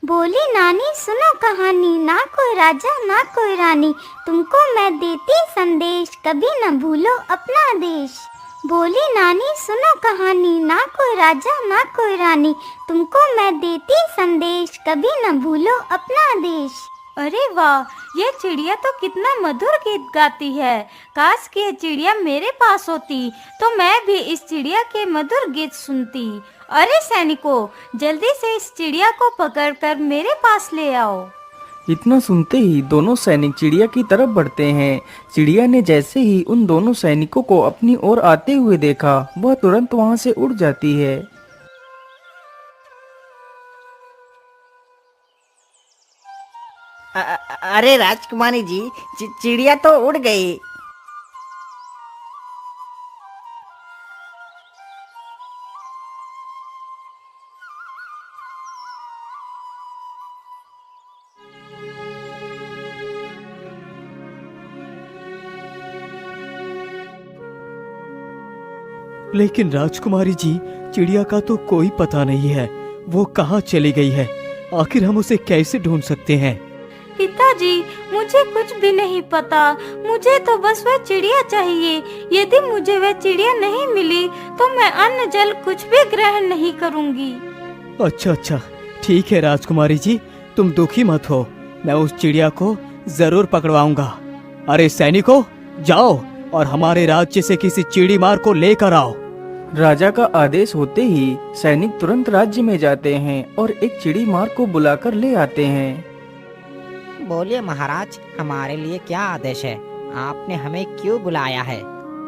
बोली नानी सुनो कहानी, ना कोई राजा ना कोई रानी, तुमको मैं देती संदेश, कभी न भूलो अपना देश। बोली नानी सुनो कहानी, ना कोई राजा ना कोई रानी, तुमको मैं देती संदेश, कभी न भूलो अपना देश। अरे वाह, ये चिड़िया तो कितना मधुर गीत गाती है। काश कि ये चिड़िया मेरे पास होती तो मैं भी इस चिड़िया के मधुर गीत सुनती। अरे सैनिकों, जल्दी से इस चिड़िया को पकड़कर मेरे पास ले आओ। इतना सुनते ही दोनों सैनिक चिड़िया की तरफ बढ़ते हैं। चिड़िया ने जैसे ही उन दोनों सैनिकों को अपनी ओर आते हुए देखा, वह तुरंत वहां से उड़ जाती है। अरे राजकुमारी जी, चिड़िया तो उड़ गई। लेकिन राजकुमारी जी, चिड़िया का तो कोई पता नहीं है, वो कहाँ चली गई है। आखिर हम उसे कैसे ढूंढ सकते हैं? पिताजी, मुझे कुछ भी नहीं पता। मुझे तो बस वह चिड़िया चाहिए। यदि मुझे वह चिड़िया नहीं मिली तो मैं अन्न जल कुछ भी ग्रहण नहीं करूंगी। अच्छा, ठीक है राजकुमारी जी, तुम दुखी मत हो, मैं उस चिड़िया को जरूर पकड़वाऊंगा। अरे सैनिकों, जाओ और हमारे राज्य से किसी चिड़ी मार को लेकर आओ। राजा का आदेश होते ही सैनिक तुरंत राज्य में जाते हैं और एक चिड़ी मार को बुलाकर ले आते हैं। बोलिए महाराज, हमारे लिए क्या आदेश है? आपने हमें क्यों बुलाया है?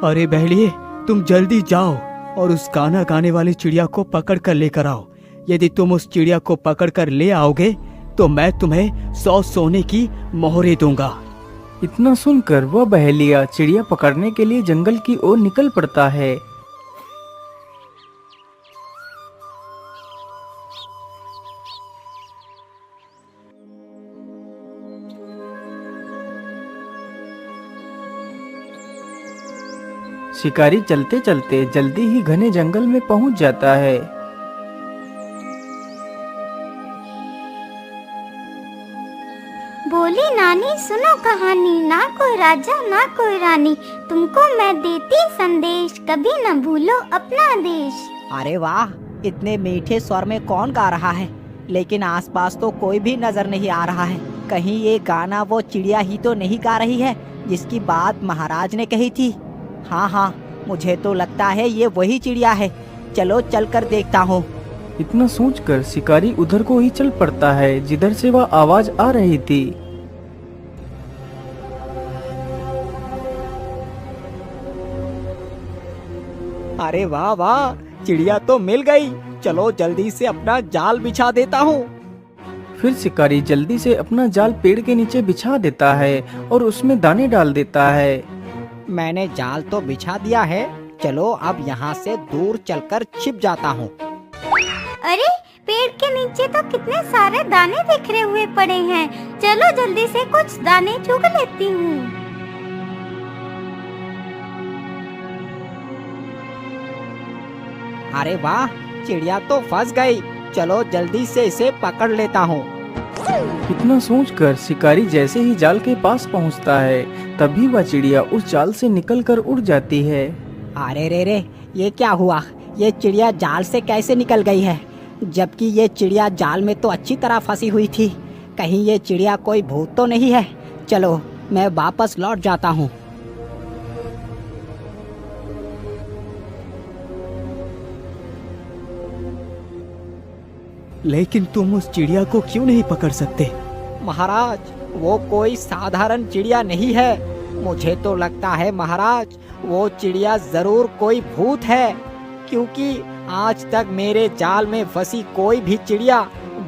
अरे बहलिए, तुम जल्दी जाओ और उस गाना गाने वाली चिड़िया को पकड़ कर लेकर आओ। यदि तुम उस चिड़िया को पकड़ कर ले आओगे तो मैं तुम्हें 100 सोने की मोहरें दूंगा। इतना सुनकर वह बहेलिया चिड़िया पकड़ने के लिए जंगल की ओर निकल पड़ता है। शिकारी चलते चलते जल्दी ही घने जंगल में पहुंच जाता है। बोली नानी सुनो कहानी, ना कोई राजा ना कोई रानी, तुमको मैं देती संदेश, कभी न भूलो अपना देश। अरे वाह, इतने मीठे स्वर में कौन गा रहा है? लेकिन आसपास तो कोई भी नजर नहीं आ रहा है। कहीं ये गाना वो चिड़िया ही तो नहीं गा रही है जिसकी बात महाराज ने कही थी? हाँ, मुझे तो लगता है ये वही चिड़िया है। चलो चलकर देखता हूँ। इतना सोचकर शिकारी उधर को ही चल पड़ता है जिधर से वह आवाज आ रही थी। अरे वाह वाह, चिड़िया तो मिल गई। चलो जल्दी से अपना जाल बिछा देता हूँ। फिर शिकारी जल्दी से अपना जाल पेड़ के नीचे बिछा देता है और उसमें दाने डाल देता है। मैंने जाल तो बिछा दिया है, चलो अब यहाँ से दूर चलकर छिप जाता हूँ। अरे पेड़ के नीचे तो कितने सारे दाने बिखरे हुए पड़े हैं, चलो जल्दी से कुछ दाने चुग लेती हूँ। अरे वाह, चिड़िया तो फंस गई। चलो जल्दी से इसे पकड़ लेता हूँ। इतना सोचकर शिकारी जैसे ही जाल के पास पहुंचता है, तभी वह चिड़िया उस जाल से निकलकर उड़ जाती है। अरे रे, ये क्या हुआ? ये चिड़िया जाल से कैसे निकल गई है? जबकि ये चिड़िया जाल में तो अच्छी तरह फंसी हुई थी। कहीं ये चिड़िया कोई भूत तो नहीं है? चलो मैं वापस लौट जाता हूँ। लेकिन तुम उस चिड़िया को क्यों नहीं पकड़ सकते? महाराज, वो कोई साधारण चिड़िया नहीं है। मुझे तो लगता है महाराज, वो चिड़िया जरूर कोई भूत है, क्योंकि आज तक मेरे जाल में फंसी कोई भी चिड़िया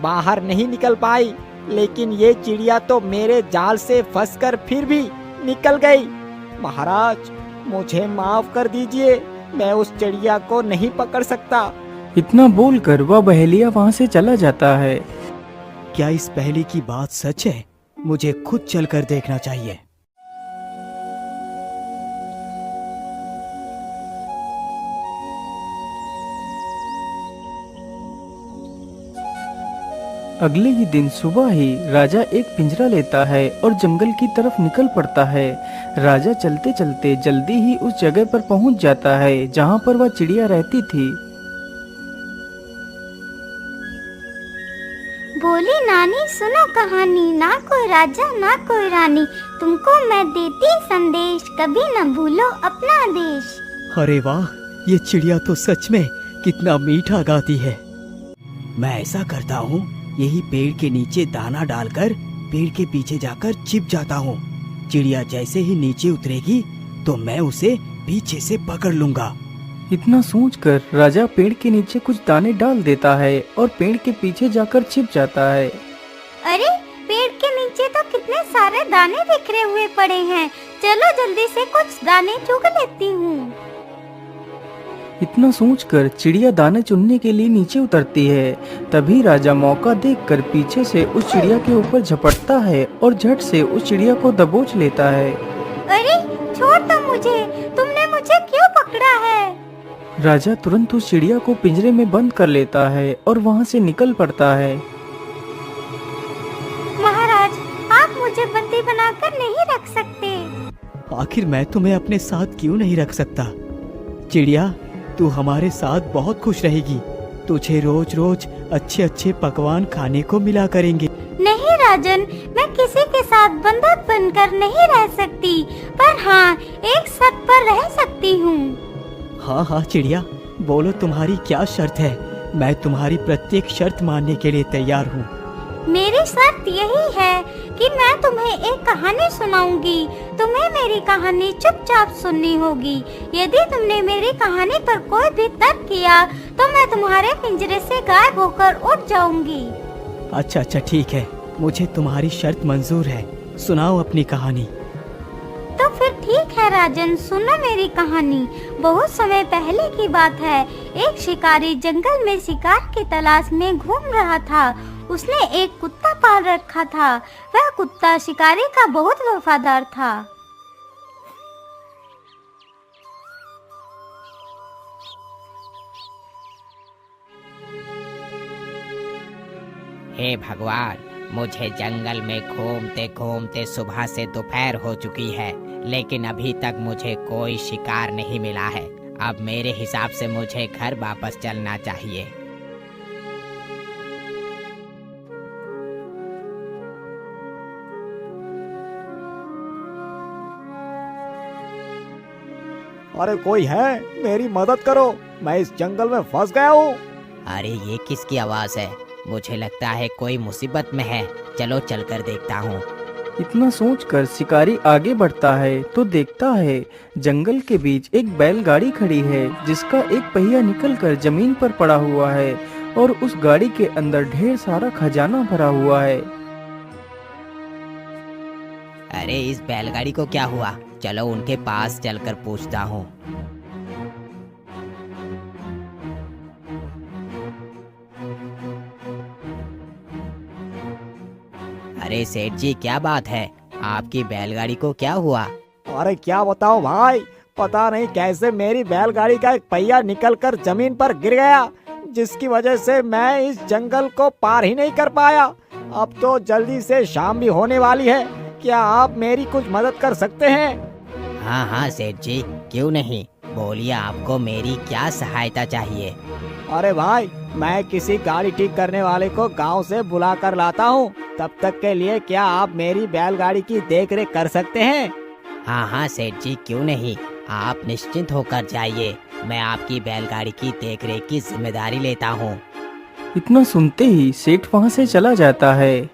बाहर नहीं निकल पाई। लेकिन ये चिड़िया तो मेरे जाल से फंसकर फिर भी निकल गई। महाराज, मुझे माफ कर दीजिए, मैं उस चिड़िया को नहीं पकड़ सकता। इतना बोलकर वह बहेलिया वहां से चला जाता है। क्या इस पहेली की बात सच है? मुझे खुद चलकर देखना चाहिए। अगले ही दिन सुबह ही राजा एक पिंजरा लेता है और जंगल की तरफ निकल पड़ता है। राजा चलते चलते जल्दी ही उस जगह पर पहुंच जाता है जहां पर वह चिड़िया रहती थी। बोली नानी सुनो कहानी, ना कोई राजा ना कोई रानी, तुमको मैं देती संदेश, कभी न भूलो अपना देश। अरे वाह, ये चिड़िया तो सच में कितना मीठा गाती है। मैं ऐसा करता हूँ, यही पेड़ के नीचे दाना डालकर पेड़ के पीछे जाकर छिप जाता हूँ। चिड़िया जैसे ही नीचे उतरेगी तो मैं उसे पीछे से पकड़ लूंगा। इतना सोचकर राजा पेड़ के नीचे कुछ दाने डाल देता है और पेड़ के पीछे जाकर छिप जाता है। अरे पेड़ के नीचे तो कितने सारे दाने बिखरे हुए पड़े हैं, चलो जल्दी से कुछ दाने चुग लेती हूँ। इतना सोचकर चिड़िया दाने चुनने के लिए नीचे उतरती है। तभी राजा मौका देखकर पीछे से उस चिड़िया के ऊपर झपटता है और झट से उस चिड़िया को दबोच लेता है। अरे छोड़ दो मुझे, तुमने मुझे क्यों पकड़ा है? राजा तुरंत उस चिड़िया को पिंजरे में बंद कर लेता है और वहाँ से निकल पड़ता है। महाराज, आप मुझे बंदी बनाकर नहीं रख सकते। आखिर मैं तुम्हें अपने साथ क्यों नहीं रख सकता? चिड़िया, तू हमारे साथ बहुत खुश रहेगी। तुझे रोज रोज अच्छे अच्छे पकवान खाने को मिला करेंगे। नहीं राजन, मैं किसी के साथ बंधक बनकर नहीं रह सकती, पर हाँ एक शर्त पर रह सकती हूँ। हाँ हाँ चिड़िया, बोलो तुम्हारी क्या शर्त है? मैं तुम्हारी प्रत्येक शर्त मानने के लिए तैयार हूँ। मेरी शर्त यही है कि मैं तुम्हें एक कहानी सुनाऊंगी, तुम्हें मेरी कहानी चुपचाप सुननी होगी। यदि तुमने मेरी कहानी पर कोई भी तर्क किया तो मैं तुम्हारे पिंजरे से गायब होकर उड़ जाऊंगी। अच्छा अच्छा ठीक है, मुझे तुम्हारी शर्त मंजूर है। सुनाओ अपनी कहानी। तो फिर ठीक है राजन, सुनो मेरी कहानी। बहुत समय पहले की बात है, एक शिकारी जंगल में शिकार की तलाश में घूम रहा था। उसने एक कुत्ता पाल रखा था। वह कुत्ता शिकारी का बहुत वफादार था। हे भगवान, मुझे जंगल में घूमते घूमते सुबह से दोपहर हो चुकी है, लेकिन अभी तक मुझे कोई शिकार नहीं मिला है। अब मेरे हिसाब से मुझे घर वापस चलना चाहिए। अरे कोई है, मेरी मदद करो, मैं इस जंगल में फंस गया हूँ। अरे ये किसकी आवाज है? मुझे लगता है कोई मुसीबत में है। चलो चलकर देखता हूँ। इतना सोचकर शिकारी आगे बढ़ता है तो देखता है जंगल के बीच एक बैलगाड़ी खड़ी है जिसका एक पहिया निकलकर जमीन पर पड़ा हुआ है और उस गाड़ी के अंदर ढेर सारा खजाना भरा हुआ है। अरे इस बैलगाड़ी को क्या हुआ? चलो उनके पास चलकर पूछता हूँ। अरे सेठ जी, क्या बात है? आपकी बैलगाड़ी को क्या हुआ? अरे क्या बताओ भाई, पता नहीं कैसे मेरी बैलगाड़ी का एक पहिया निकलकर जमीन पर गिर गया, जिसकी वजह से मैं इस जंगल को पार ही नहीं कर पाया। अब तो जल्दी से शाम भी होने वाली है, क्या आप मेरी कुछ मदद कर सकते हैं? हाँ हाँ सेठ जी, क्यों नहीं, बोलिए आपको मेरी क्या सहायता चाहिए? अरे भाई, मैं किसी गाड़ी ठीक करने वाले को गांव से बुला कर लाता हूँ। तब तक के लिए क्या आप मेरी बैलगाड़ी की देखरेख कर सकते हैं? हाँ हाँ सेठ जी, क्यों नहीं, आप निश्चिंत होकर जाइए। मैं आपकी बैलगाड़ी की देखरेख की जिम्मेदारी लेता हूँ। इतना सुनते ही सेठ वहाँ से चला जाता है।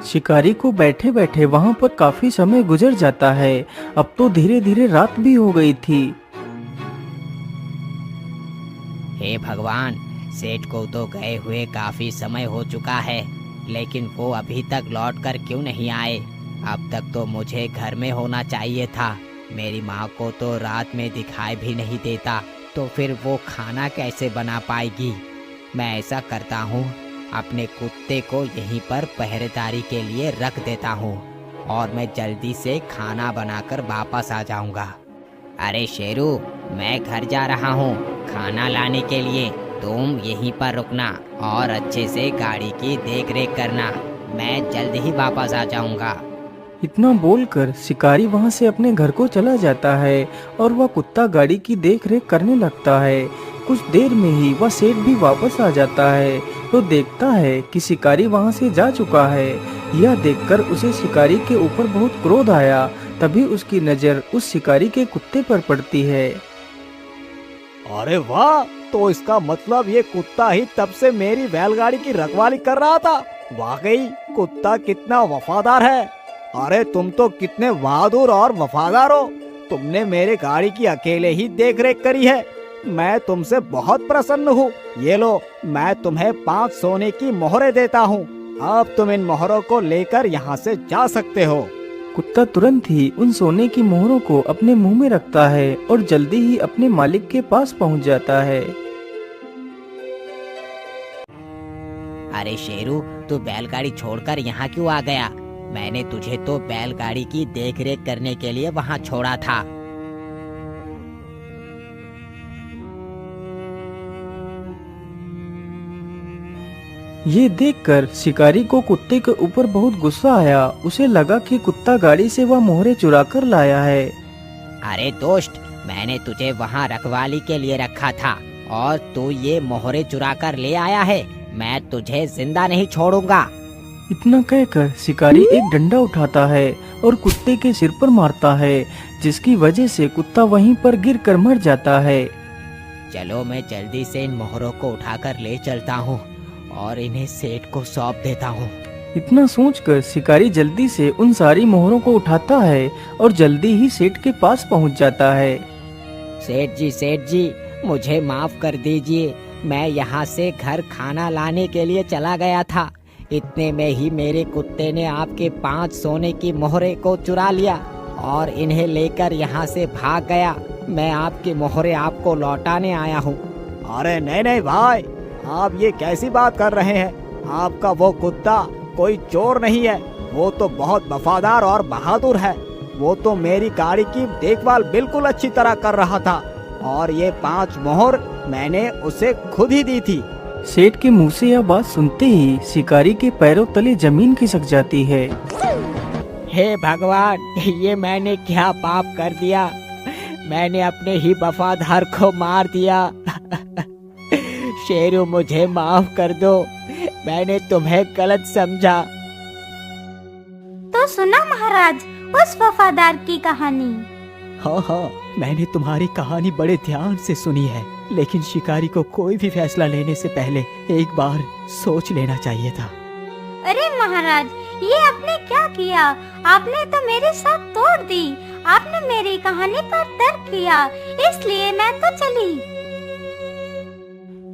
शिकारी को बैठे बैठे वहाँ पर काफी समय गुजर जाता है। अब तो धीरे धीरे रात भी हो गई थी। हे भगवान, सेठ को तो गए हुए काफी समय हो चुका है, लेकिन वो अभी तक लौट कर क्यों नहीं आए? अब तक तो मुझे घर में होना चाहिए था। मेरी माँ को तो रात में दिखाई भी नहीं देता, तो फिर वो खाना कैसे बना पाएगी? मैं ऐसा करता हूँ, अपने कुत्ते को यहीं पर पहरेदारी के लिए रख देता हूँ और मैं जल्दी से खाना बनाकर वापस आ जाऊँगा। अरे शेरू, मैं घर जा रहा हूँ खाना लाने के लिए, तुम यहीं पर रुकना और अच्छे से गाड़ी की देखरेख करना। मैं जल्द ही वापस आ जाऊंगा। इतना बोलकर शिकारी वहां से अपने घर को चला जाता है और वह कुत्ता गाड़ी की देखरेख करने लगता है। कुछ देर में ही वह सेठ भी वापस आ जाता है तो देखता है कि शिकारी वहां से जा चुका है। यह देखकर उसे शिकारी के ऊपर बहुत क्रोध आया। तभी उसकी नजर उस शिकारी के कुत्ते पर पड़ती है। अरे वाह, तो इसका मतलब ये कुत्ता ही तब से मेरी बैलगाड़ी की रखवाली कर रहा था। वाकई कुत्ता कितना वफादार है। अरे तुम तो कितने बहादुर और वफादार हो। तुमने मेरे गाड़ी की अकेले ही देखरेख करी है। मैं तुमसे बहुत प्रसन्न हूँ। ये लो, मैं तुम्हें 5 सोने की मोहरें देता हूँ। अब तुम इन मोहरों को लेकर यहाँ से जा सकते हो। कुत्ता तुरंत ही उन सोने की मोहरों को अपने मुंह में रखता है और जल्दी ही अपने मालिक के पास पहुंच जाता है। अरे शेरू, तू बैलगाड़ी छोड़कर यहाँ क्यों आ गया? मैंने तुझे तो बैलगाड़ी की देखरेख करने के लिए वहाँ छोड़ा था। ये देखकर शिकारी को कुत्ते के ऊपर बहुत गुस्सा आया। उसे लगा कि कुत्ता गाड़ी से वह मोहरे चुरा कर लाया है। अरे दोस्त, मैंने तुझे वहाँ रखवाली के लिए रखा था और तू ये मोहरे चुरा कर ले आया है। मैं तुझे जिंदा नहीं छोड़ूंगा। इतना कहकर शिकारी एक डंडा उठाता है और कुत्ते के सिर पर मारता है, जिसकी वजह से कुत्ता वहीं पर गिरकर मर जाता है। चलो, मैं जल्दी से इन मोहरों को उठाकर ले चलता हूँ और इन्हें सेठ को सौंप देता हूँ। इतना सोचकर शिकारी जल्दी से उन सारी मोहरों को उठाता है और जल्दी ही सेठ के पास पहुँच जाता है। सेठ जी, मुझे माफ कर दीजिए। मैं यहाँ से घर खाना लाने के लिए चला गया था। इतने में ही मेरे कुत्ते ने आपके 5 सोने की मोहरे को चुरा लिया और इन्हें लेकर यहाँ से भाग गया। मैं आपकी मोहरे आपको लौटाने आया हूँ। अरे नहीं नहीं भाई, आप ये कैसी बात कर रहे हैं? आपका वो कुत्ता कोई चोर नहीं है। वो तो बहुत वफादार और बहादुर है। वो तो मेरी गाड़ी की देखभाल बिल्कुल अच्छी तरह कर रहा था और ये 5 मोहर मैंने उसे खुद ही दी थी। सेठ के मुंह से यह बात सुनते ही शिकारी के पैरों तले जमीन खिसक जाती है। हे भगवान, ये मैंने क्या पाप कर दिया? मैंने अपने ही वफादार को मार दिया। शेरू, मुझे माफ कर दो। मैंने तुम्हें गलत समझा। तो सुना महाराज उस वफादार की कहानी। हाँ, मैंने तुम्हारी कहानी बड़े ध्यान से सुनी है, लेकिन शिकारी को कोई भी फैसला लेने से पहले एक बार सोच लेना चाहिए था। अरे महाराज, ये आपने क्या किया? आपने तो मेरी साथ तोड़ दी। आपने मेरी कहानी पर तर्क किया, इसलिए मैं तो चली।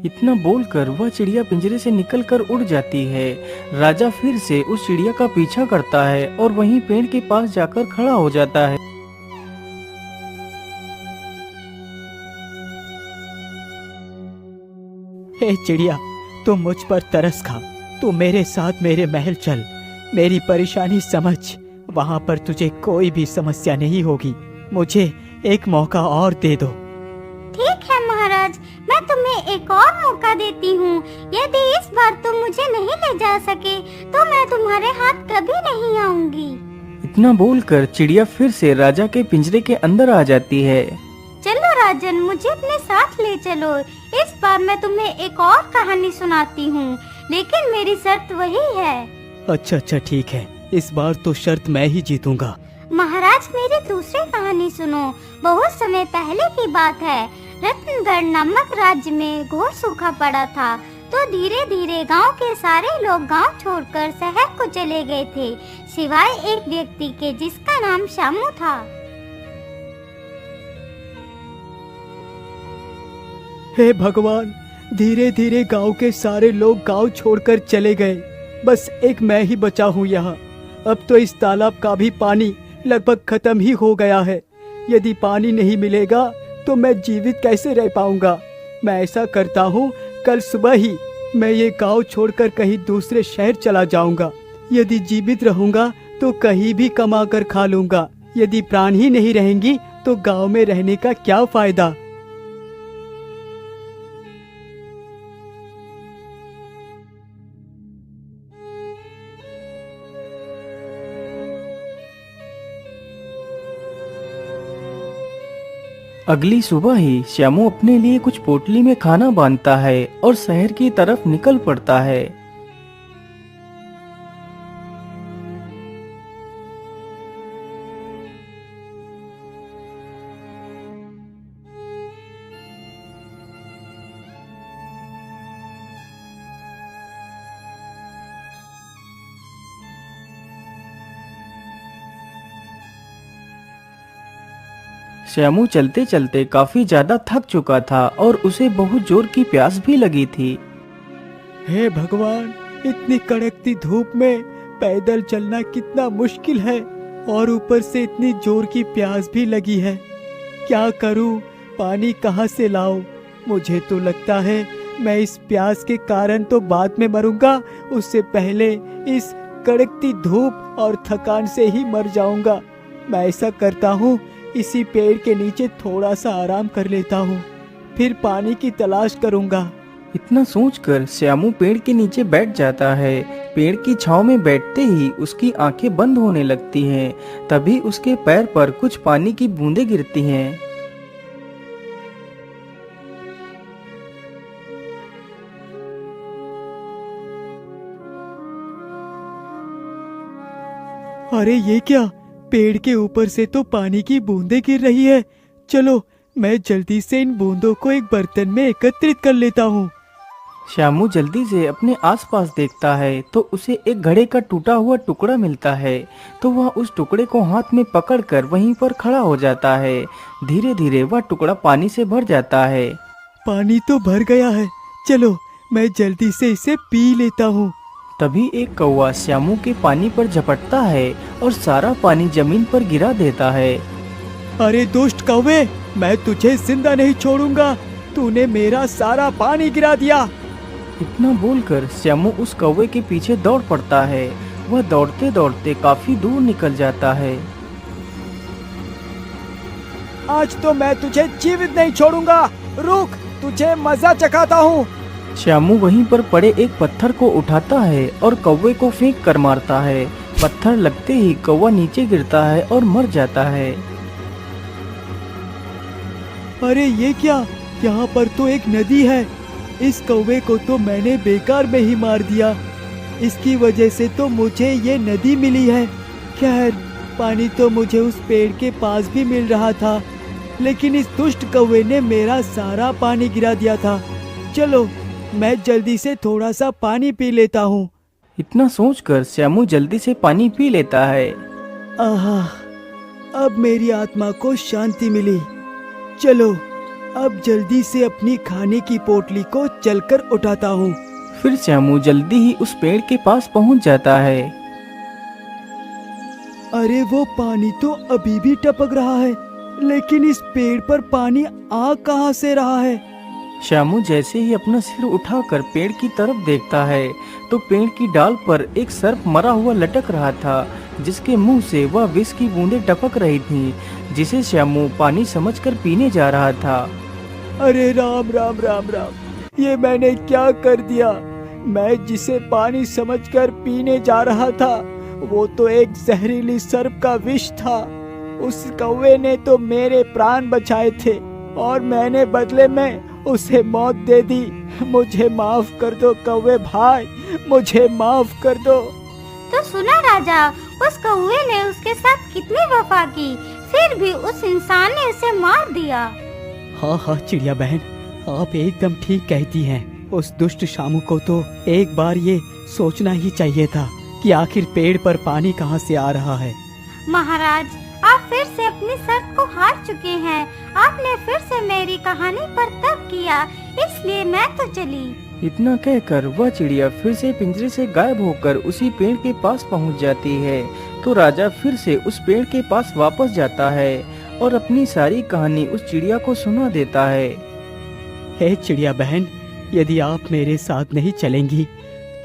इतना बोलकर वह चिड़िया पिंजरे से निकलकर उड़ जाती है। राजा फिर से उस चिड़िया का पीछा करता है और वहीं पेड़ के पास जाकर खड़ा हो जाता है। हे चिड़िया, तू मुझ पर तरस खा। तू मेरे साथ मेरे महल चल, मेरी परेशानी समझ। वहाँ पर तुझे कोई भी समस्या नहीं होगी। मुझे एक मौका और दे दो। ठीक है महाराज, मैं तुम्हें एक और मौका देती हूँ। यदि इस बार तुम मुझे नहीं ले जा सके तो मैं तुम्हारे हाथ कभी नहीं आऊंगी। इतना बोलकर चिड़िया फिर से राजा के पिंजरे के अंदर आ जाती है। चलो राजन, मुझे अपने साथ ले चलो। इस बार मैं तुम्हें एक और कहानी सुनाती हूँ, लेकिन मेरी शर्त वही है। अच्छा, ठीक है। इस बार तो शर्त मैं ही जीतूंगा। महाराज, मेरी दूसरी कहानी सुनो। बहुत समय पहले की बात है। रत्नगढ़ नामक राज्य में घोर सूखा पड़ा था। तो धीरे धीरे गांव के सारे लोग गांव छोड़कर शहर को चले गए थे, सिवाय एक व्यक्ति के जिसका नाम शामू था। हे भगवान, धीरे धीरे गांव के सारे लोग गांव छोड़कर चले गए। बस एक मैं ही बचा हूँ यहाँ। अब तो इस तालाब का भी पानी लगभग खत्म ही हो गया है। यदि पानी नहीं मिलेगा तो मैं जीवित कैसे रह पाऊंगा? मैं ऐसा करता हूँ, कल सुबह ही मैं ये गांव छोड़कर कहीं दूसरे शहर चला जाऊंगा। यदि जीवित रहूंगा तो कहीं भी कमा कर खा लूंगा। यदि प्राण ही नहीं रहेंगी तो गांव में रहने का क्या फायदा? अगली सुबह ही श्यामू अपने लिए कुछ पोटली में खाना बांधता है और शहर की तरफ निकल पड़ता है। श्यामू चलते चलते काफी ज्यादा थक चुका था और उसे बहुत जोर की प्यास भी लगी थी। हे भगवान, इतनी कड़कती धूप में पैदल चलना कितना मुश्किल है और ऊपर से इतनी जोर की प्यास भी लगी है। क्या करूं? पानी कहां से लाऊं? मुझे तो लगता है मैं इस प्यास के कारण तो बाद में मरूंगा, उससे पहले इस कड़कती धूप और थकान से ही मर जाऊंगा। मैं ऐसा करता हूँ, इसी पेड़ के नीचे थोड़ा सा आराम कर लेता हूँ, फिर पानी की तलाश करूंगा। इतना सोचकर श्यामू पेड़ के नीचे बैठ जाता है। पेड़ की छांव में बैठते ही उसकी आंखें बंद होने लगती हैं। तभी उसके पैर पर कुछ पानी की बूंदें गिरती हैं। अरे ये क्या? पेड़ के ऊपर से तो पानी की बूंदें गिर रही है। चलो मैं जल्दी से इन बूंदों को एक बर्तन में एकत्रित कर लेता हूँ। श्यामू जल्दी से अपने आसपास देखता है तो उसे एक घड़े का टूटा हुआ टुकड़ा मिलता है। तो वह उस टुकड़े को हाथ में पकड़कर वहीं पर खड़ा हो जाता है। धीरे धीरे वह टुकड़ा पानी से भर जाता है। पानी तो भर गया है, चलो मैं जल्दी से इसे पी लेता हूँ। तभी एक कौवा श्यामू के पानी पर झपटता है और सारा पानी जमीन पर गिरा देता है। अरे दुष्ट कौवे, मैं तुझे जिंदा नहीं छोड़ूंगा, तूने मेरा सारा पानी गिरा दिया। इतना बोलकर श्यामू उस कौवे के पीछे दौड़ पड़ता है। वह दौड़ते दौड़ते काफी दूर निकल जाता है। आज तो मैं तुझे जीवित नहीं छोड़ूंगा, रुक, तुझे मजा चखाता हूँ। श्यामू वहीं पर पड़े एक पत्थर को उठाता है और कौवे को फेंक कर मारता है। पत्थर लगते ही कौवा नीचे गिरता है और मर जाता है। अरे ये क्या? यहाँ पर तो एक नदी है। इस कौवे को तो मैंने बेकार में ही मार दिया। इसकी वजह से तो मुझे ये नदी मिली है। खैर, पानी तो मुझे उस पेड़ के पास भी मिल रहा था, लेकिन इस दुष्ट कौवे ने मेरा सारा पानी गिरा दिया था। चलो मैं जल्दी से थोड़ा सा पानी पी लेता हूँ। इतना सोचकर श्यामू जल्दी से पानी पी लेता है। आहा, अब मेरी आत्मा को शांति मिली। चलो अब जल्दी से अपनी खाने की पोटली को चलकर उठाता हूँ। फिर श्यामू जल्दी ही उस पेड़ के पास पहुँच जाता है। अरे वो पानी तो अभी भी टपक रहा है, लेकिन इस पेड़ पर पानी आ कहाँ से रहा है? श्यामू जैसे ही अपना सिर उठाकर पेड़ की तरफ देखता है तो पेड़ की डाल पर एक सर्प मरा हुआ लटक रहा था, जिसके मुंह से वह विष की बूंदें टपक रही थीं, जिसे श्यामू पानी समझकर पीने जा रहा था। अरे राम राम राम राम, ये मैंने क्या कर दिया? मैं जिसे पानी समझकर पीने जा रहा था वो तो एक जहरीली सर्प का विष था। उस कौवे ने तो मेरे प्राण बचाए थे और मैंने बदले में उसे मौत दे दी। मुझे माफ कर दो कौवे भाई, मुझे माफ कर दो। तो सुना राजा, उस कौवे ने उसके साथ कितनी वफा की, फिर भी उस इंसान ने उसे मार दिया। हाँ हाँ चिड़िया बहन, आप एकदम ठीक कहती हैं। उस दुष्ट शामू को तो एक बार ये सोचना ही चाहिए था कि आखिर पेड़ पर पानी कहाँ से आ रहा है। महाराज, आप फिर से अपनी शर्त को हार चुके हैं। आपने फिर से मेरी कहानी पर तर्क किया, इसलिए मैं तो चली। इतना कहकर वह चिड़िया फिर से पिंजरे से गायब होकर उसी पेड़ के पास पहुंच जाती है। तो राजा फिर से उस पेड़ के पास वापस जाता है और अपनी सारी कहानी उस चिड़िया को सुना देता है। हे चिड़िया बहन, यदि आप मेरे साथ नहीं चलेंगी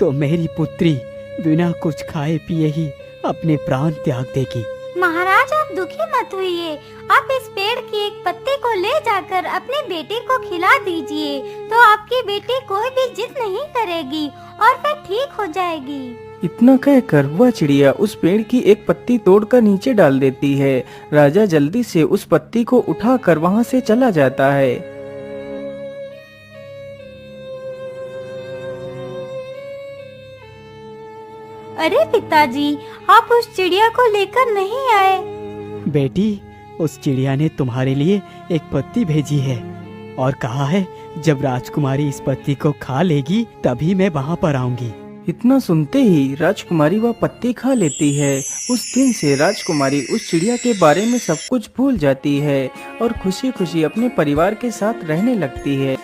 तो मेरी पुत्री बिना कुछ खाए पिए ही अपने प्राण त्याग देगी। महाराज, आप दुखी मत होइए। आप इस पेड़ की एक पत्ते को ले जाकर अपने बेटे को खिला दीजिए, तो आपकी बेटी कोई भी जिद नहीं करेगी और वह ठीक हो जाएगी। इतना कहकर वह चिड़िया उस पेड़ की एक पत्ती तोड़कर नीचे डाल देती है। राजा जल्दी से उस पत्ती को उठाकर वहां से चला जाता है। अरे पिताजी, आप उस चिड़िया को लेकर नहीं आए। बेटी, उस चिड़िया ने तुम्हारे लिए एक पत्ती भेजी है और कहा है जब राजकुमारी इस पत्ती को खा लेगी तभी मैं वहाँ पर आऊंगी। इतना सुनते ही राजकुमारी वह पत्ती खा लेती है। उस दिन से राजकुमारी उस चिड़िया के बारे में सब कुछ भूल जाती है और खुशी खुशी अपने परिवार के साथ रहने लगती है।